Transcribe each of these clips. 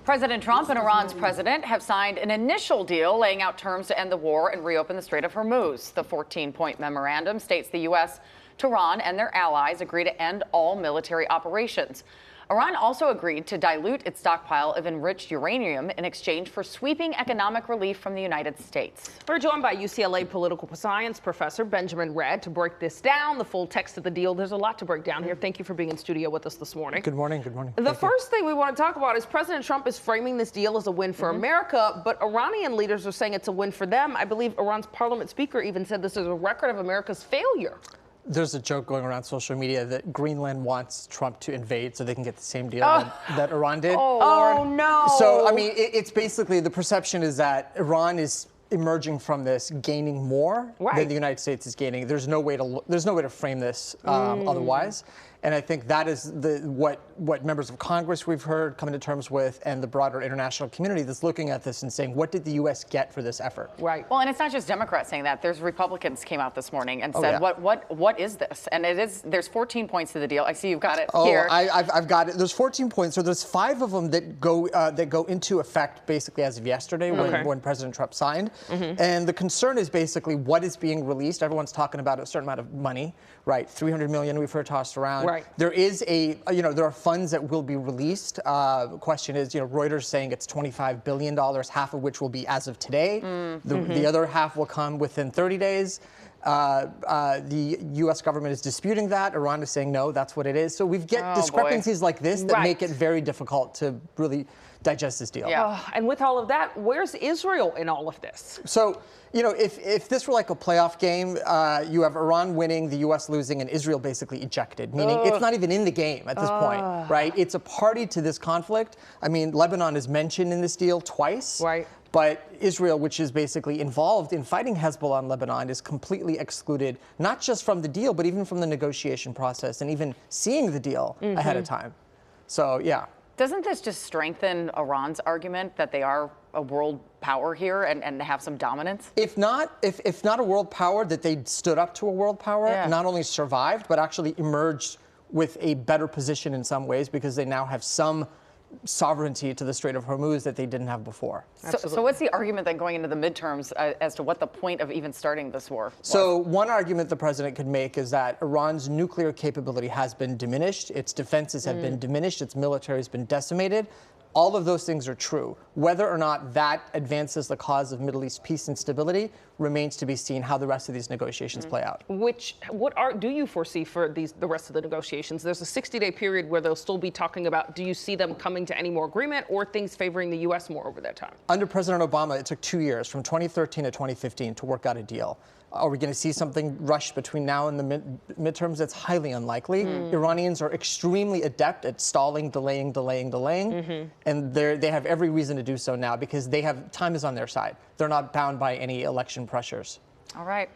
President Trump and Iran's president have signed an initial deal laying out terms to end the war and reopen the Strait of Hormuz. The 14-point memorandum states the U.S., Tehran, and their allies agree to end all military operations. Iran also agreed to dilute its stockpile of enriched uranium in exchange for sweeping economic relief from the United States. We're joined by UCLA Political Science Professor Ben Radd to break this down, the full text of the deal. There's a lot to break down here. Thank you for being in studio with us this morning. Good morning. Good morning. The first thing we want to talk about is President Trump is framing this deal as a win for America, but Iranian leaders are saying it's a win for them. I believe Iran's parliament speaker even said this is a record of America's failure. There's a joke going around social media that Greenland wants Trump to invade so they can get the same deal that Iran did. Oh, no. So, I mean, it's basically the perception is that Iran is emerging from this gaining more than the United States is gaining. There's no way to frame this otherwise. And I think that is what members of Congress we've heard coming to terms with, and the broader international community that's looking at this and saying, what did the U.S. get for this effort? Right. Well, and it's not just Democrats saying that. There's Republicans came out this morning and said, what is this? And there's 14 points to the deal. I see you've got it here. I've got it. There's 14 points. So there's 5 of them that go into effect basically as of yesterday when President Trump signed. And the concern is basically what is being released. Everyone's talking about a certain amount of money, right? $300 million we've heard tossed around. Right. There is there are funds that will be released. The question is, Reuters saying it's $25 billion, half of which will be as of today. The other half will come within 30 days. The U.S. government is disputing that. Iran is saying, no, that's what it is. So we get discrepancies like this that make it very difficult to really digest this deal. Yeah. And with all of that, where's Israel in all of this? So, if this were like a playoff game, you have Iran winning, the U.S. losing, and Israel basically ejected, meaning it's not even in the game at this point, right? It's a party to this conflict. I mean, Lebanon is mentioned in this deal twice. Right. But Israel, which is basically involved in fighting Hezbollah in Lebanon, is completely excluded, not just from the deal, but even from the negotiation process and even seeing the deal ahead of time. So, yeah. Doesn't this just strengthen Iran's argument that they are a world power here and have some dominance? If not a world power, that they stood up to a world power, not only survived, but actually emerged with a better position in some ways because they now have some sovereignty to the Strait of Hormuz that they didn't have before. So what's the argument then going into the midterms as to what the point of even starting this war was? So one argument the president could make is that Iran's nuclear capability has been diminished, its defenses have been diminished, its military has been decimated. All of those things are true. Whether or not that advances the cause of Middle East peace and stability remains to be seen how the rest of these negotiations play out. What do you foresee for the rest of the negotiations? There's a 60-day period where they'll still be talking about, do you see them coming to any more agreement or things favoring the U.S. more over that time? Under President Obama, it took 2 years, from 2013 to 2015, to work out a deal. Are we going to see something rush between now and the midterms? That's highly unlikely. Iranians are extremely adept at stalling, delaying. And they have every reason to do so now because time is on their side. They're not bound by any election pressures. All right.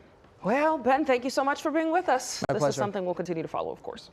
Well, Ben, thank you so much for being with us. My pleasure. This is something we'll continue to follow, of course.